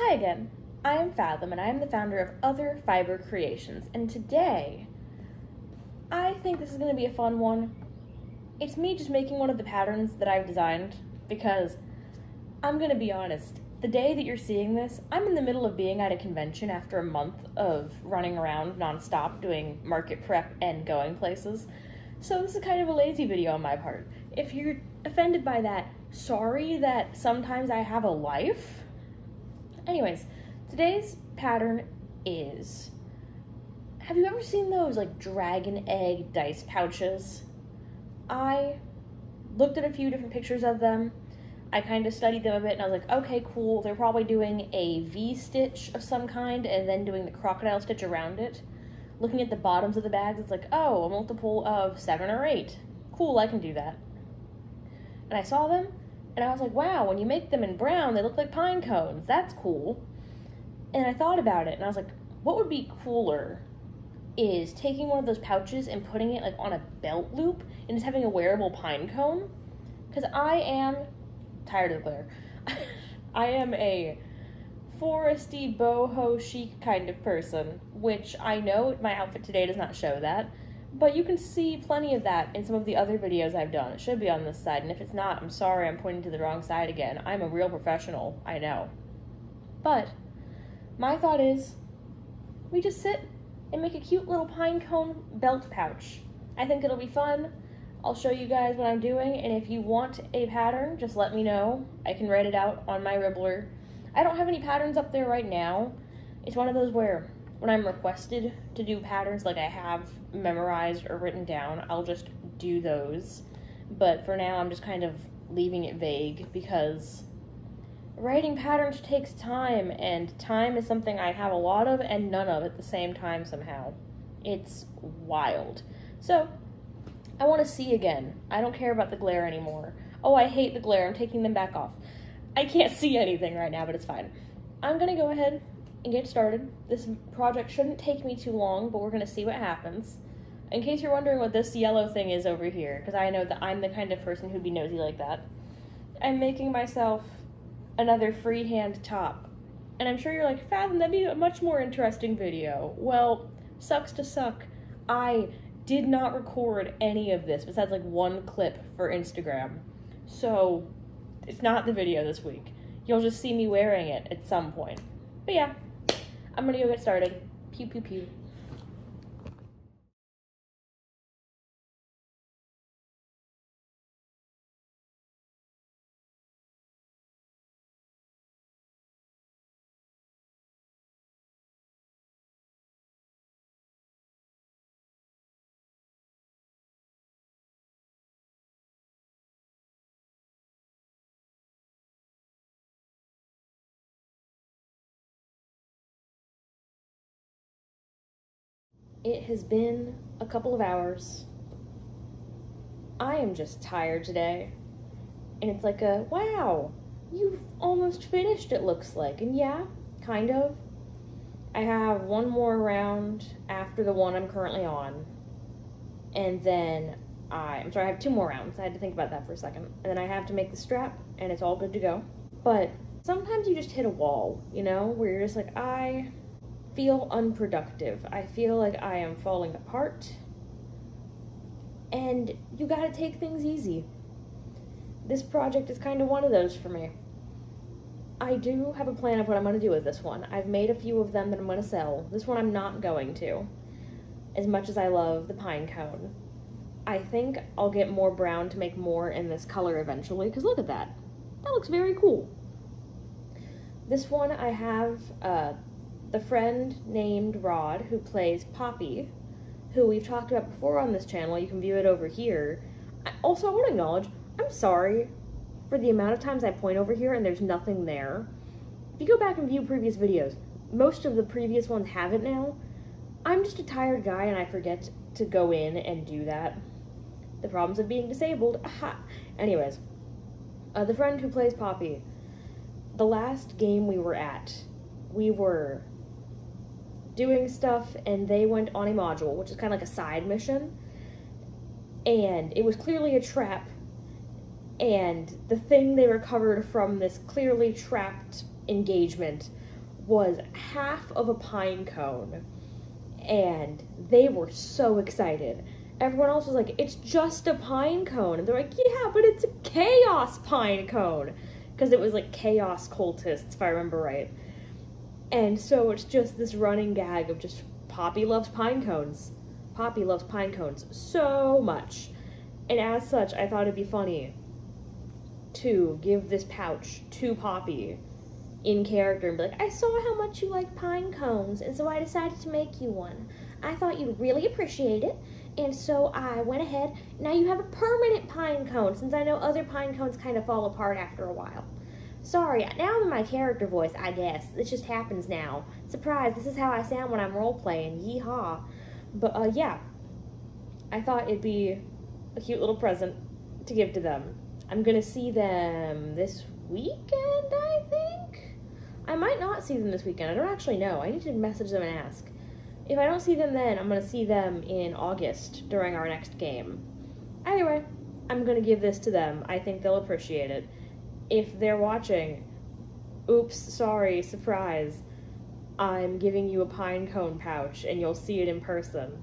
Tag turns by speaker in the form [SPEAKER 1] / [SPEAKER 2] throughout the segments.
[SPEAKER 1] Hi again, I am Fathom and I am the founder of Other Fiber Creations, and today I think this is going to be a fun one. It's me just making one of the patterns that I've designed because I'm going to be honest, the day that you're seeing this, I'm in the middle of being at a convention after a month of running around nonstop doing market prep and going places, so this is kind of a lazy video on my part. If you're offended by that, sorry that sometimes I have a life. Anyways, today's pattern is, have you ever seen those like dragon egg dice pouches? I looked at a few different pictures of them. I kind of studied them a bit and I was like, okay, cool. They're probably doing a V-stitch of some kind and then doing the crocodile stitch around it. Looking at the bottoms of the bags, it's like, oh, a multiple of 7 or 8. Cool, I can do that. And I saw them and I was like, wow, when you make them in brown, they look like pine cones. That's cool. And I thought about it and I was like, what would be cooler is taking one of those pouches and putting it like on a belt loop and just having a wearable pine cone. Because I am tired of the glare. I am a foresty, boho chic kind of person, which I know my outfit today does not show that, but you can see plenty of that in some of the other videos I've done. It should be on this side, and if it's not, I'm sorry, I'm pointing to the wrong side again. I'm a real professional, I know. But my thought is, we just sit and make a cute little pine cone belt pouch. I think it'll be fun. I'll show you guys what I'm doing, and if you want a pattern, just let me know. I can write it out on my Ribbler. I don't have any patterns up there right now. It's one of those where when I'm requested to do patterns like I have memorized or written down, I'll just do those. But for now, I'm just kind of leaving it vague because writing patterns takes time, and time is something I have a lot of and none of at the same time somehow. It's wild. So, I want to see again. I don't care about the glare anymore. Oh, I hate the glare. I'm taking them back off. I can't see anything right now, but it's fine. I'm going to go ahead and get started. This project shouldn't take me too long, but we're going to see what happens. In case you're wondering what this yellow thing is over here, because I know that I'm the kind of person who'd be nosy like that, I'm making myself another freehand top. And I'm sure you're like, Fathom, that'd be a much more interesting video. Well, sucks to suck. I did not record any of this besides like one clip for Instagram. So it's not the video this week. You'll just see me wearing it at some point. But yeah, I'm gonna go get started. Pew pew pew. It has been a couple of hours. I am just tired today. And it's like a, wow, you've almost finished it looks like. And yeah, kind of. I have one more round after the one I'm currently on. And then I have 2 more rounds. I had to think about that for a second. And then I have to make the strap and it's all good to go. But sometimes you just hit a wall, you know, where you're just like, I feel unproductive. I feel like I am falling apart. And you gotta take things easy. This project is kind of one of those for me. I do have a plan of what I'm gonna do with this one. I've made a few of them that I'm gonna sell. This one I'm not going to, as much as I love the pine cone. I think I'll get more brown to make more in this color eventually, because look at that. That looks very cool. This one I have the friend named Rod who plays Poppy, who we've talked about before on this channel. You can view it over here. Also, I want to acknowledge, I'm sorry for the amount of times I point over here and there's nothing there. If you go back and view previous videos, most of the previous ones have it now. I'm just a tired guy and I forget to go in and do that. The problems of being disabled. Aha. Anyways, the friend who plays Poppy, the last game we were at, we were doing stuff and they went on a module, which is kind of like a side mission, and it was clearly a trap, and the thing they recovered from this clearly trapped engagement was half of a pine cone, and they were so excited. Everyone else was like, it's just a pine cone. And they're like, yeah, but it's a chaos pine cone. Because it was like chaos cultists, if I remember right. And so it's just this running gag of just, Poppy loves pine cones. Poppy loves pine cones so much. And as such, I thought it'd be funny to give this pouch to Poppy in character and be like, I saw how much you like pine cones, and so I decided to make you one. I thought you'd really appreciate it, and so I went ahead. Now you have a permanent pine cone, since I know other pine cones kind of fall apart after a while. Sorry, now I'm in my character voice, I guess. This just happens now. Surprise, this is how I sound when I'm role-playing. Yeehaw. But, yeah. I thought it'd be a cute little present to give to them. I'm gonna see them this weekend, I think? I might not see them this weekend. I don't actually know. I need to message them and ask. If I don't see them then, I'm gonna see them in August during our next game. Either way, I'm gonna give this to them. I think they'll appreciate it. If they're watching, oops, sorry, surprise. I'm giving you a pine cone pouch and you'll see it in person.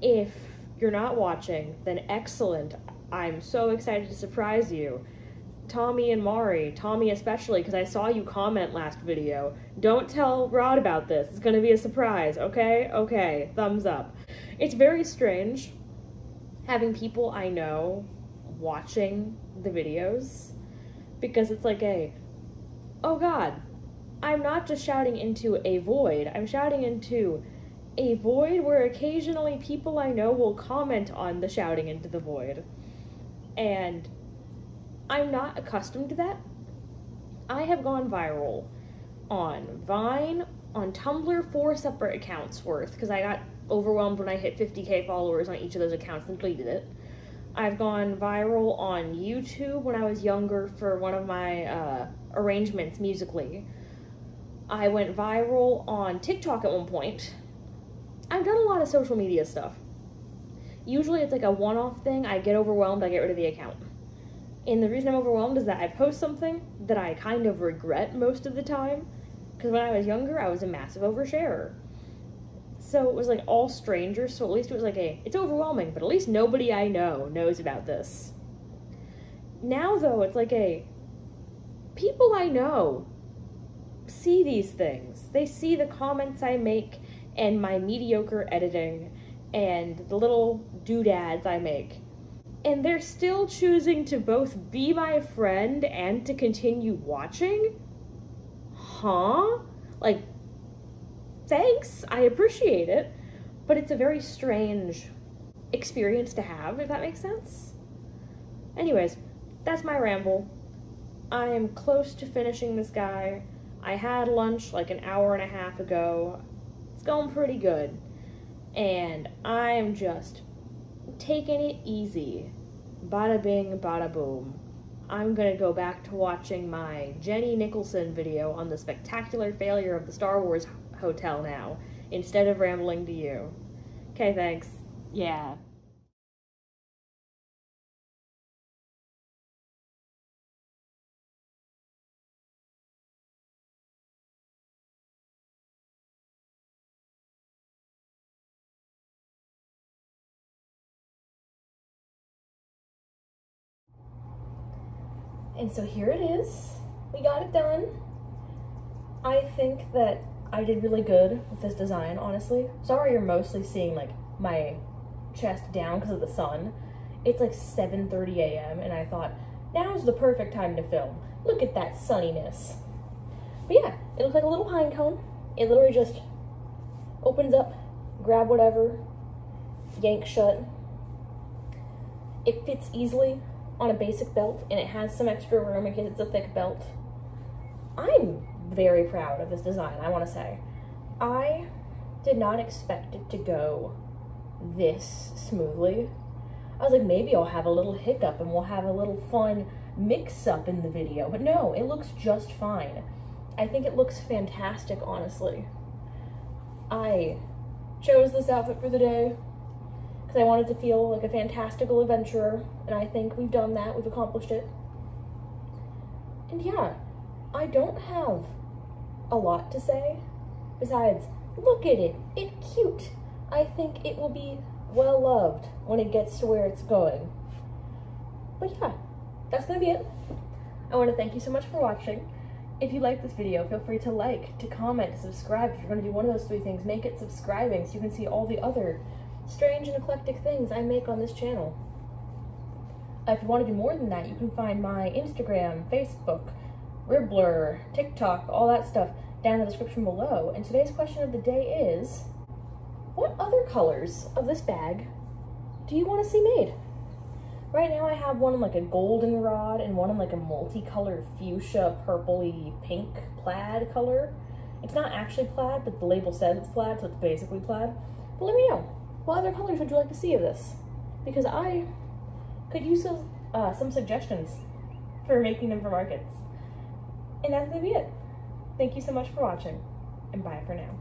[SPEAKER 1] If you're not watching, then excellent. I'm so excited to surprise you. Tommy and Mari, Tommy especially, because I saw you comment last video. Don't tell Rod about this. It's going to be a surprise, okay? Okay, thumbs up. It's very strange having people I know watching the videos, because it's like oh god, I'm not just shouting into a void, I'm shouting into a void where occasionally people I know will comment on the shouting into the void. And I'm not accustomed to that. I have gone viral on Vine, on Tumblr, 4 separate accounts worth, because I got overwhelmed when I hit 50k followers on each of those accounts and deleted it. I've gone viral on YouTube when I was younger for one of my arrangements musically. I went viral on TikTok at one point. I've done a lot of social media stuff. Usually it's like a one-off thing. I get overwhelmed, I get rid of the account. And the reason I'm overwhelmed is that I post something that I kind of regret most of the time. Because when I was younger, I was a massive oversharer. So it was like all strangers, so at least it was like it's overwhelming, but at least nobody I know knows about this. Now though, it's like people I know see these things. They see the comments I make and my mediocre editing and the little doodads I make. And they're still choosing to both be my friend and to continue watching? Huh? Like, thanks, I appreciate it, but it's a very strange experience to have, if that makes sense. Anyways, that's my ramble. I am close to finishing this guy. I had lunch like an hour and a half ago. It's going pretty good. And I am just taking it easy. Bada bing, bada boom. I'm gonna go back to watching my Jenny Nicholson video on the spectacular failure of the Star Wars hotel now, instead of rambling to you. Okay, thanks. Yeah. And so here it is. We got it done. I think that I did really good with this design, honestly. Sorry you're mostly seeing like my chest down because of the sun. It's like 7:30 a.m. and I thought, now's the perfect time to film. Look at that sunniness. But yeah, it looks like a little pine cone. It literally just opens up, grab whatever, yank shut. It fits easily on a basic belt, and it has some extra room in case it's a thick belt. I'm very proud of this design, I want to say. I did not expect it to go this smoothly. I was like, maybe I'll have a little hiccup and we'll have a little fun mix-up in the video, but no, it looks just fine. I think it looks fantastic, honestly. I chose this outfit for the day because I wanted to feel like a fantastical adventurer, and I think we've done that, we've accomplished it. And yeah, I don't have a lot to say. Besides, look at it. It's cute. I think it will be well loved when it gets to where it's going. But yeah, that's gonna be it. I want to thank you so much for watching. If you like this video, feel free to like, to comment, to subscribe. If you're going to do one of those three things, make it subscribing so you can see all the other strange and eclectic things I make on this channel. If you want to do more than that, you can find my Instagram, Facebook, Ribbler, TikTok, all that stuff down in the description below. And today's question of the day is, what other colors of this bag do you want to see made? Right now I have one in like a goldenrod and one in like a multicolored fuchsia, purpley, pink plaid color. It's not actually plaid, but the label says it's plaid, so it's basically plaid. But let me know, what other colors would you like to see of this? Because I could use some suggestions for making them for markets. And that's gonna be it. Thank you so much for watching, and bye for now.